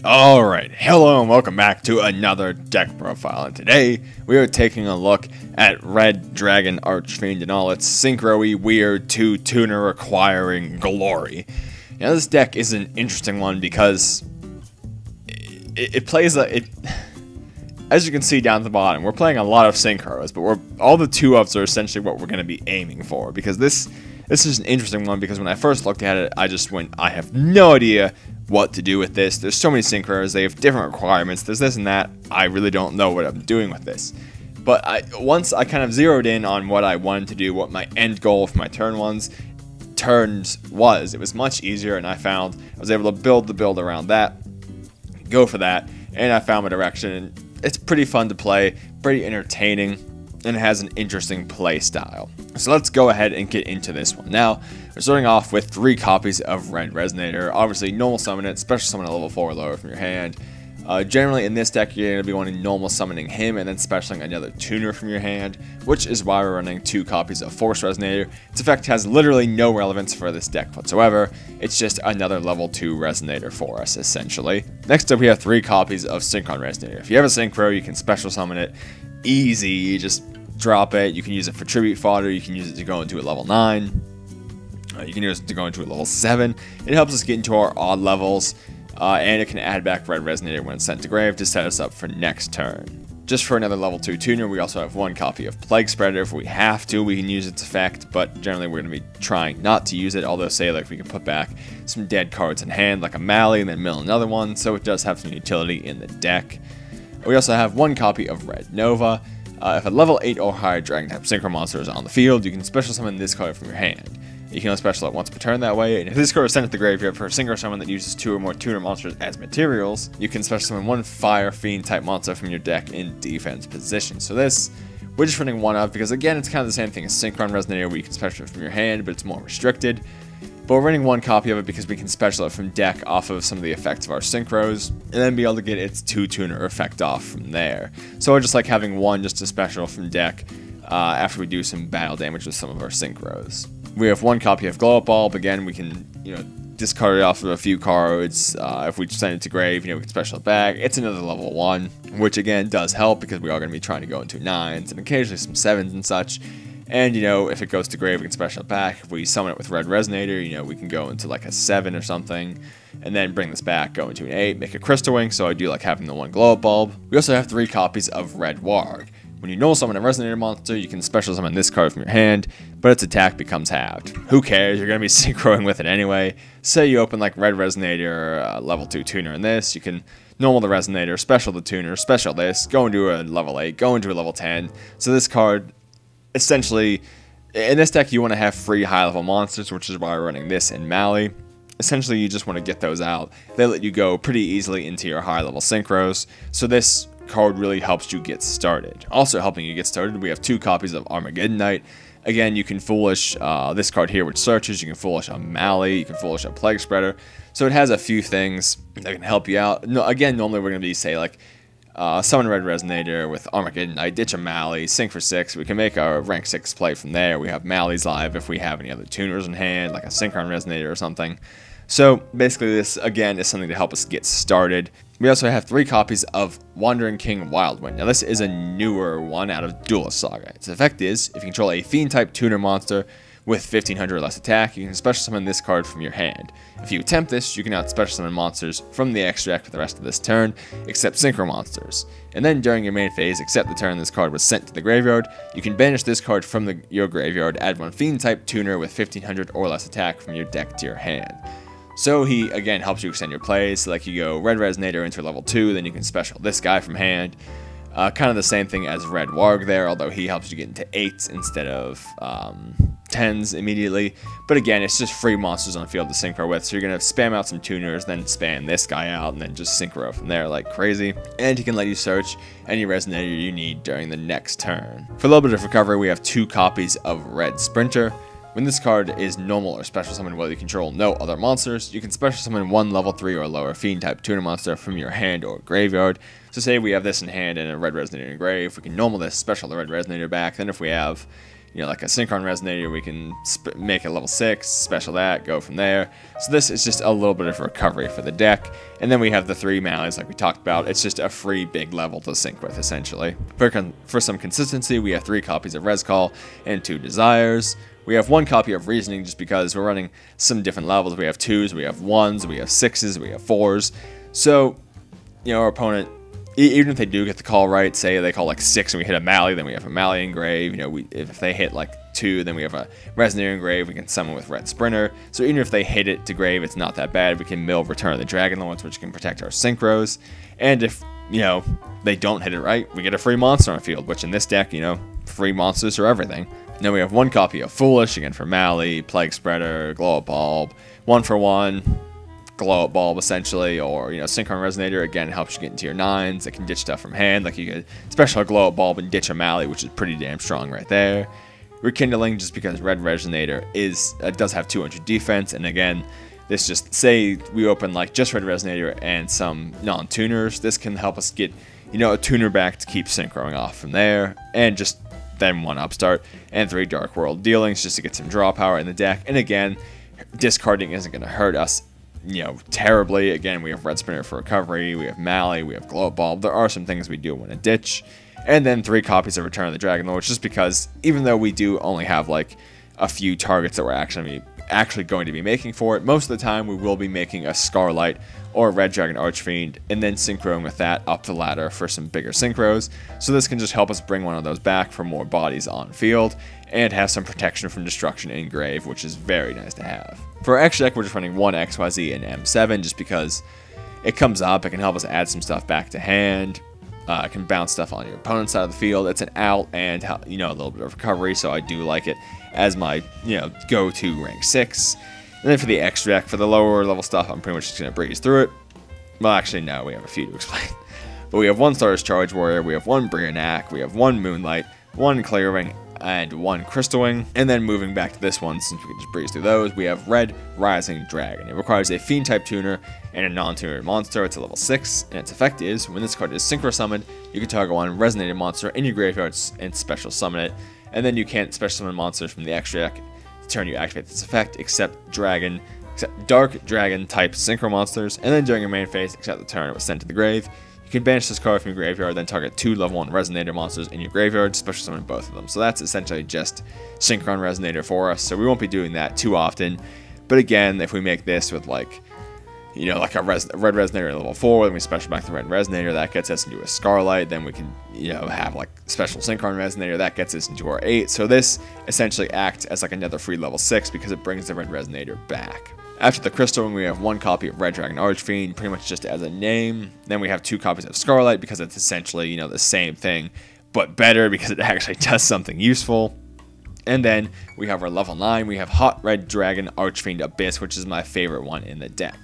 Alright, hello and welcome back to another deck profile, and today we are taking a look at Red Dragon Archfiend and all its synchro-y, weird, two-tuner requiring glory. Now this deck is an interesting one because it plays as you can see down at the bottom, we're playing a lot of synchros, but all the 2-ups are essentially what we're going to be aiming for, because this is an interesting one, because when I first looked at it, I just went, I have no idea what to do with this. There's so many synchros, they have different requirements, there's this and that. I really don't know what I'm doing with this. But once I kind of zeroed in on what I wanted to do, what my end goal for my turns was, it was much easier, and I found I was able to build the build around that, go for that, and I found my direction. And it's pretty fun to play, pretty entertaining, and it has an interesting play style. So let's go ahead and get into this one. Now, we're starting off with 3 copies of Red Resonator. Obviously, normal summon it, special summon a level 4 or lower from your hand. Generally, in this deck, you're going to be wanting normal summoning him and then specialing another tuner from your hand, which is why we're running 2 copies of Force Resonator. Its effect has literally no relevance for this deck whatsoever. It's just another level 2 Resonator for us, essentially. Next up, we have 3 copies of Synchron Resonator. If you have a Synchro, you can special summon it. Easy, you just drop it. You can use it for tribute fodder. You can use it to go into a level 9. You can use it to go into a level 7. It helps us get into our odd levels. And it can add back Red Resonator when it's sent to grave to set us up for next turn. Just for another level 2 tuner, we also have 1 copy of Plague Spreader. If we have to, we can use its effect, but generally we're going to be trying not to use it, although say like we can put back some dead cards in hand, like a Mally, and then mill another one, so it does have some utility in the deck. We also have 1 copy of Red Nova. If a level 8 or higher Dragon type Synchro monster is on the field, you can special summon this card from your hand. You can only special it once per turn that way, and if this card is sent to the graveyard for a synchro summon that uses 2 or more tuner monsters as materials, you can special summon 1 Fire Fiend type monster from your deck in defense position. So this, we're just running 1 of, because again, it's kind of the same thing as Synchron Resonator, where you can special it from your hand, but it's more restricted. But we're running 1 copy of it because we can special it from deck off of some of the effects of our synchros, and then be able to get its 2-tuner effect off from there. So I just like having 1 just to special from deck after we do some battle damage with some of our synchros. We have 1 copy of Glow Up Bulb. Again, we can, discard it off of a few cards. If we send it to grave, we can special it back. It's another level 1, which again does help because we are going to be trying to go into 9s and occasionally some 7s and such. And, if it goes to grave, we can special it back. If we summon it with Red Resonator, we can go into like a 7 or something, and then bring this back, go into an 8, make a Crystal Wing, so I do like having the 1 Glow Up Bulb. We also have 3 copies of Red Warg. When you normal summon a Resonator monster, you can special summon this card from your hand, but its attack becomes halved. Who cares? You're going to be synchroing with it anyway. Say you open like Red Resonator, level 2 tuner in this, you can normal the Resonator, special the tuner, special this, go into a level 8, go into a level 10. So this card, essentially, in this deck you want to have free high level monsters, which is why we're running this in Mally. Essentially, you just want to get those out. They let you go pretty easily into your high level synchros, so this card really helps you get started. Also helping you get started, we have 2 copies of Armageddon Knight. Again, you can foolish this card here, which searches. You can foolish a Mally, you can foolish a Plague Spreader. So it has a few things that can help you out. No, again, normally we're going to be, say, like, summon Red Resonator with Armageddon Knight, ditch a Mally, sync for 6. We can make a rank 6 play from there. We have Mally's live if we have any other tuners in hand, like a Synchron Resonator or something. So basically this, again, is something to help us get started. We also have 3 copies of Wandering King Wildwind. Now this is a newer one out of Duelist Saga. Its effect is, if you control a Fiend-type tuner monster with 1500 or less attack, you can special summon this card from your hand. If you attempt this, you can now special summon monsters from the extract for the rest of this turn, except Synchro monsters. And then during your main phase, except the turn this card was sent to the graveyard, you can banish this card from your graveyard, add 1 Fiend-type tuner with 1500 or less attack from your deck to your hand. So he, again, helps you extend your plays. So like you go Red Resonator into level 2, then you can special this guy from hand. Kind of the same thing as Red Warg there, although he helps you get into 8s instead of 10s immediately. But again, it's just free monsters on the field to synchro with, so you're going to spam out some tuners, then spam this guy out, and then just synchro from there like crazy. And he can let you search any Resonator you need during the next turn. For a little bit of recovery, we have 2 copies of Red Sprinter. When this card is normal or special summon while you control no other monsters, you can special summon 1 level 3 or lower Fiend type tuner monster from your hand or graveyard. So say we have this in hand and a Red Resonator in grave, we can normal this, special the Red Resonator back. Then if we have you know, like a Synchron Resonator, we can make it level 6, special that, go from there. So this is just a little bit of recovery for the deck. And then we have the 3 Malleys like we talked about. It's just a free big level to sync with, essentially. For some consistency, we have 3 copies of Res Call and 2 Desires. We have 1 copy of Reasoning just because we're running some different levels. We have 2s, we have 1s, we have 6s, we have 4s. So, you know, our opponent, even if they do get the call right, say they call like 6 and we hit a Malley, then we have a Malley Engrave. You know, if they hit like 2, then we have a Resonator Engrave. We can summon with Red Sprinter. So even if they hit it to grave, it's not that bad. We can mill Return of the Dragon Lords, which can protect our Synchros. And if, you know, they don't hit it right, we get a free monster on the field, which in this deck, you know, free monsters are everything. Then we have 1 copy of Foolish, again for Malley, Plague Spreader, Glow Up Bulb, 1 for 1. Glow Up Bulb essentially, or, you know, Synchron Resonator, again, helps you get into your 9s. It can ditch stuff from hand, like you could special Glow Up Bulb and ditch a Malley, which is pretty damn strong right there. Rekindling, just because Red Resonator does have 200 defense, and again, this just, say we open like just Red Resonator and some non-tuners, this can help us get, you know, a tuner back to keep synchroing off from there, and just then 1 Upstart, and 3 Dark World Dealings just to get some draw power in the deck. And again, discarding isn't going to hurt us, you know, terribly. Again, we have Red Sprinter for recovery, we have Malley, we have Glow Up Bulb. There are some things we do want to ditch. And then 3 copies of Return of the Dragon Lords, just because even though we do only have like a few targets that we're actually going to be making for it, most of the time we will be making a Scarlight or a Red Dragon Archfiend and then synchroing with that up the ladder for some bigger synchros. So this can just help us bring one of those back for more bodies on field and have some protection from destruction in grave, which is very nice to have. For our extra deck, we're just running 1 XYZ and M7 just because it comes up, it can help us add some stuff back to hand. It can bounce stuff on your opponent's side of the field. It's an out and, you know, a little bit of recovery, so I do like it as my, you know, go-to rank 6. And then for the extra deck, for the lower level stuff, I'm pretty much just going to breeze through it. Well, actually, no, we have a few to explain. But we have 1 Stardust Charge Warrior, we have 1 Brionac, we have 1 Moonlight, 1 Clearwing, and 1 Crystal Wing. And then moving back to this one, since we can just breeze through those, we have Red Rising Dragon. It requires a Fiend type tuner and a non-tuner monster. It's a level 6, and its effect is, when this card is synchro summoned, you can target 1 resonated monster in your graveyards and special summon it. And then you can't special summon monsters from the extra deck the turn you activate this effect, except Dark Dragon type synchro monsters. And then during your main phase, except the turn it was sent to the grave, you can banish this card from your graveyard, then target 2 level 1 Resonator monsters in your graveyard, special summon both of them. So that's essentially just Synchron Resonator for us, so we won't be doing that too often. But again, if we make this with like, you know, like a Red Resonator at level 4, then we special back the Red Resonator, that gets us into a Scarlight, then we can, you know, have like special Synchron Resonator, that gets us into our 8. So this essentially acts as like another free level 6 because it brings the Red Resonator back. After the Crystal Wing, we have 1 copy of Red Dragon Archfiend, pretty much just as a name. Then we have 2 copies of Scarlight because it's essentially, you know, the same thing, but better because it actually does something useful. And then we have our level 9, we have Hot Red Dragon Archfiend Abyss, which is my favorite one in the deck.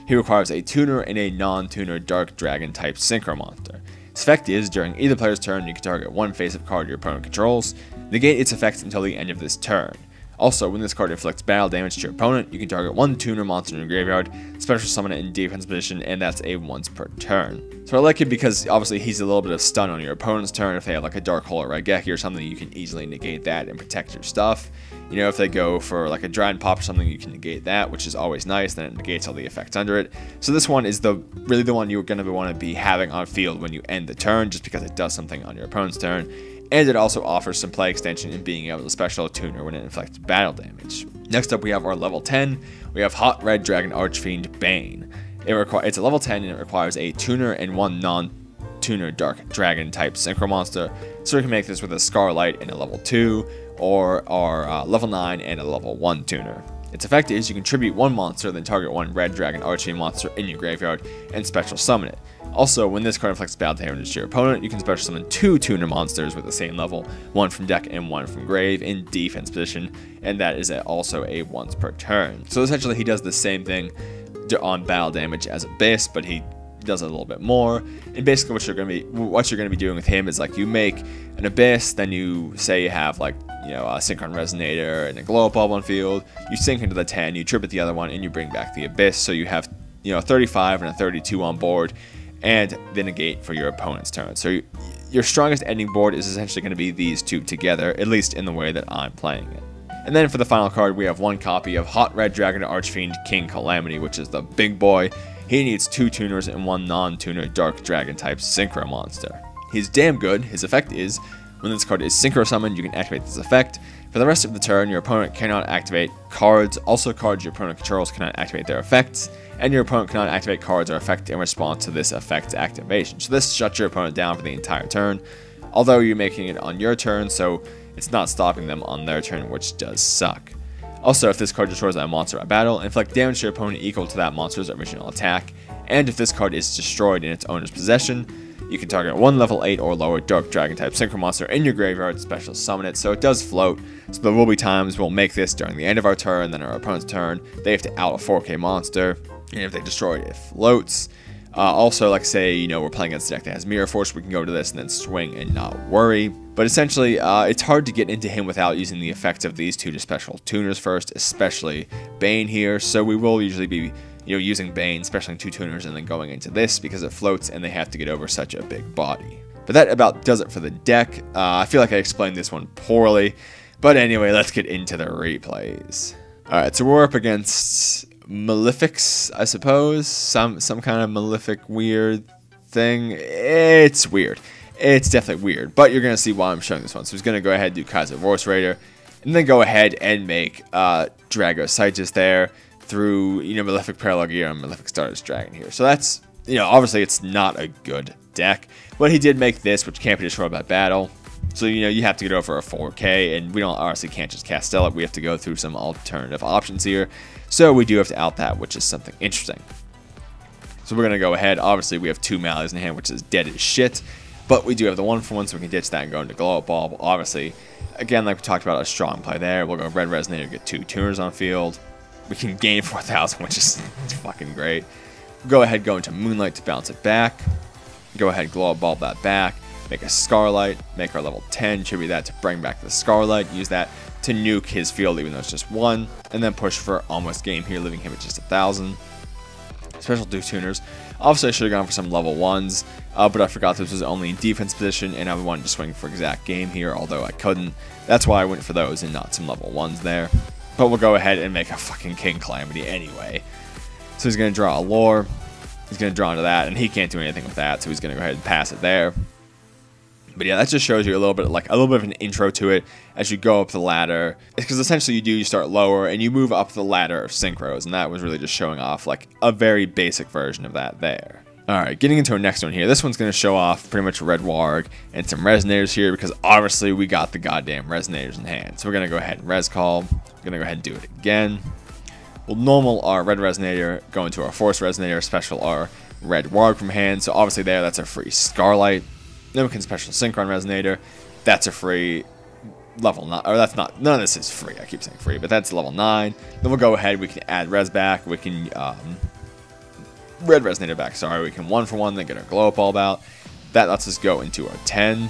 He requires a tuner and a non-tuner Dark Dragon type synchro monster. Its effect is, during either player's turn, you can target 1 face-up card your opponent controls, negate its effects until the end of this turn. Also, when this card inflicts battle damage to your opponent, you can target 1 tuner monster in your graveyard, special summon it in defense position, and that's a once per turn. So I like it because obviously he's a little bit of stun on your opponent's turn. If they have like a Dark Hole or Raigeki or something, you can easily negate that and protect your stuff. You know, if they go for like a Dragon Pop or something, you can negate that, which is always nice. Then it negates all the effects under it. So this one is really the one you're going to want to be having on field when you end the turn, just because it does something on your opponent's turn. And it also offers some play extension in being able to special tuner when it inflicts battle damage. Next up, we have our level 10. We have Hot Red Dragon Archfiend Bane. It's a level 10 and it requires a tuner and 1 non-tuner Dark Dragon type synchro monster. So we can make this with a Scarlight and a level 2, or our level 9 and a level 1 tuner. Its effect is, you contribute 1 monster, then target 1 Red Dragon Archfiend monster in your graveyard and special summon it. Also, when this card inflicts battle damage to your opponent, you can special summon 2 tuner monsters with the same level, 1 from deck and 1 from grave in defense position, and that is also a once per turn. So essentially he does the same thing on battle damage as Abyss, but he does it a little bit more. And basically what you're going to be doing with him is, like, you make an Abyss, then you say you have like, you know, a Synchron Resonator and a Glow Up Bulb on field, you sync into the 10, you tribute the other one, and you bring back the Abyss, so you have, you know, 35 and a 32 on board. and the negate for your opponent's turn. So your strongest ending board is essentially going to be these two together, at least in the way that I'm playing it. And then for the final card, we have one copy of Hot Red Dragon Archfiend King Calamity, which is the big boy. He needs 2 tuners and 1 non-tuner Dark Dragon type Synchro monster. He's damn good. His effect is, when this card is Synchro summoned, you can activate this effect. For the rest of the turn, your opponent cannot activate cards. Also, cards your opponent controls cannot activate their effects, and your opponent cannot activate cards or effect in response to this effect's activation. So this shuts your opponent down for the entire turn, although you're making it on your turn, so it's not stopping them on their turn, which does suck. Also, if this card destroys a monster at battle, inflict damage to your opponent equal to that monster's original attack, and if this card is destroyed in its owner's possession, you can target 1 level 8 or lower Dark Dragon type Synchro monster in your graveyard, special summon it, so it does float. So there will be times we'll make this during the end of our turn, then our opponent's turn, they have to out a 4K monster, and if they destroy it, it floats. Also, like say, we're playing against a deck that has Mirror Force, we can go to this and then swing and not worry. But essentially, it's hard to get into him without using the effects of these 2 special tuners first, especially Bane here, so we will usually be using Bane, especially in 2 tuners, and then going into this because it floats and they have to get over such a big body. But that about does it for the deck. I feel like I explained this one poorly, but anyway, let's get into the replays. Alright, so we're up against Malefics, I suppose. Some kind of malefic weird thing. It's weird. It's definitely weird, but you're going to see why I'm showing this one. So he's going to go ahead and do Kaiser Vorse Raider, and then go ahead and make Dragocytus there through, Malefic Parallel Gear and Malefic Stardust Dragon here. So that's, obviously it's not a good deck, but he did make this, which can't be destroyed by battle. So, you have to get over a 4K, and we obviously can't just cast Stellar. We have to go through some alternative options here. So we do have to out that, which is something interesting. So we're going to go ahead. Obviously, we have 2 Malleys in hand, which is dead as shit. But we do have the 1-for-1, so we can ditch that and go into Glow Up Bulb. Obviously, again, like we talked about, a strong play there. We'll go Red Resonator, get 2 tuners on field. We can gain 4,000, which is fucking great. Go ahead, go into Moonlight to bounce it back. Go ahead, Glow Up Bulb that back. Make a Scarlight, make our level 10, tribute that to bring back the Scarlight, use that to nuke his field even though it's just 1, and then push for almost game here, leaving him at just 1,000. Special 2 tuners. Obviously I should have gone for some level 1s, but I forgot this was only in defense position, and I wanted to swing for exact game here, although I couldn't. That's why I went for those and not some level 1s there. But we'll go ahead and make a fucking King Calamity anyway. So he's going to draw a Lore, he's going to draw into that, and he can't do anything with that, so he's going to go ahead and pass it there. But yeah, that just shows you a little bit of an intro to it as you go up the ladder. It's because essentially you start lower and you move up the ladder of synchros, and that was really just showing off like a very basic version of that there. Alright, getting into our next one here. This one's going to show off pretty much Red Warg and some Resonators here because obviously we got the goddamn Resonators in hand. So we're going to go ahead and Res Call. We're going to go ahead and do it again. We'll normal our Red Resonator, go into our Force Resonator, special our Red Warg from hand. So obviously there, that's a free Scarlight. Then we can special Synchron Resonator. That's a free level 9. Or that's not. None of this is free. I keep saying free, but that's level 9. Then we'll go ahead. We can add Res back. We can Red Resonator back. Sorry. We can 1-for-1. Then get our Glow Up Bulb out. That lets us go into our 10. We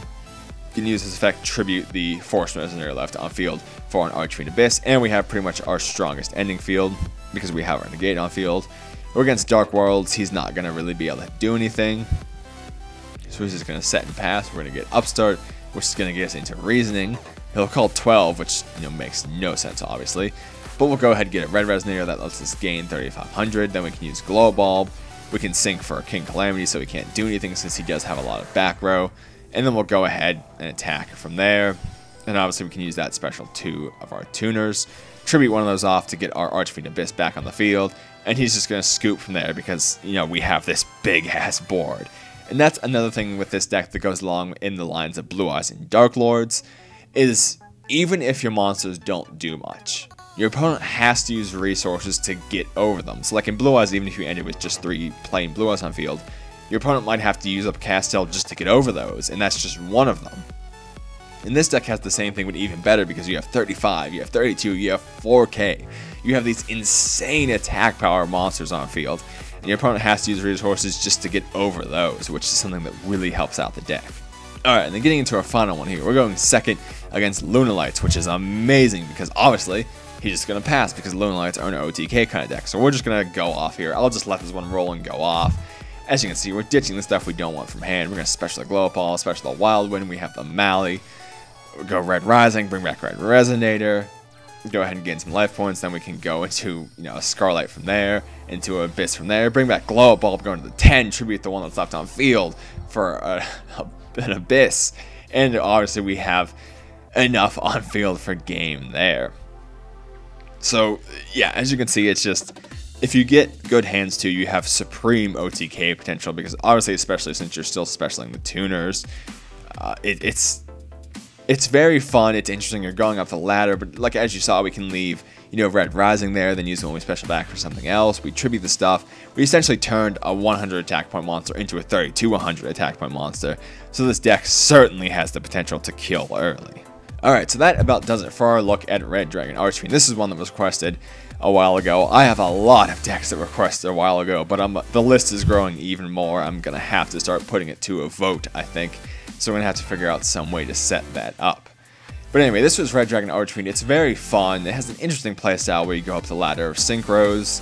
can use this effect, tribute the Force Resonator left on field for an Archfiend Abyss. And we have pretty much our strongest ending field because we have our negate on field. We're against Dark Worlds. He's not going to really be able to do anything. So he's just going to set and pass. We're going to get Upstart, which is going to get us into Reasoning. He'll call 12, which makes no sense, obviously. But we'll go ahead and get a Red Resonator. That lets us gain 3,500. Then we can use Glow Bulb. We can sync for King Calamity, so he can't do anything since he does have a lot of back row. And then we'll go ahead and attack from there. And obviously we can use that special 2 of our tuners. Tribute one of those off to get our Archfiend Abyss back on the field. And he's just going to scoop from there because, we have this big-ass board. And that's another thing with this deck that goes along in the lines of Blue Eyes and Dark Lords, is even if your monsters don't do much, your opponent has to use resources to get over them. So like in Blue Eyes, even if you ended with just 3 plain Blue Eyes on field, your opponent might have to use up Castel just to get over those, and that's just one of them. And this deck has the same thing, but even better because you have 35, you have 32, you have 4K. You have these insane attack power monsters on field, and your opponent has to use resources just to get over those, which is something that really helps out the deck. Alright, and then getting into our final one here, we're going second against Lunalights, which is amazing because obviously he's just going to pass because Lunalights are an OTK kind of deck. So we're just going to go off here. I'll just let this one roll and go off. As you can see, we're ditching the stuff we don't want from hand. We're going to special the Glow Ball, special the Wild Wind. We have the Mally. We'll go Red Rising, bring back Red Resonator. Go ahead and gain some life points. Then we can go into, a Scarlight from there, into Abyss from there. Bring back Glow Bulb, go into the 10, tribute the one that's left on field for an Abyss. And obviously we have enough on field for game there. So, yeah, as you can see, it's just, if you get good hands too, you have supreme OTK potential, because obviously, especially since you're still specialing the tuners, it's very fun, it's interesting, you're going up the ladder, but like as you saw, we can leave, Red Rising there, then use it when we special back for something else. We tribute the stuff. We essentially turned a 100 attack point monster into a 32-100 attack point monster, so this deck certainly has the potential to kill early. Alright, so that about does it for our look at Red Dragon Archfiend. This is one that was requested a while ago. I have a lot of decks that requested a while ago, but the list is growing even more. I'm going to have to start putting it to a vote, I think. So we're going to have to figure out some way to set that up. But anyway, this was Red Dragon Archfiend. It's very fun. It has an interesting playstyle where you go up the ladder of synchros.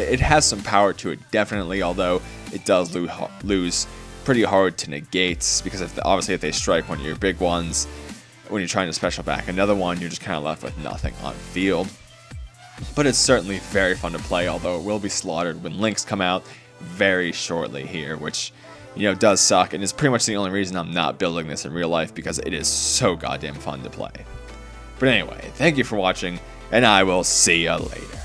It has some power to it, definitely, although it does lose pretty hard to negates, because obviously if they strike one of your big ones, when you're trying to special back another one, you're just kind of left with nothing on field. But it's certainly very fun to play, although it will be slaughtered when links come out very shortly here, which, does suck, and is pretty much the only reason I'm not building this in real life, because it is so goddamn fun to play. But anyway, thank you for watching, and I will see ya later.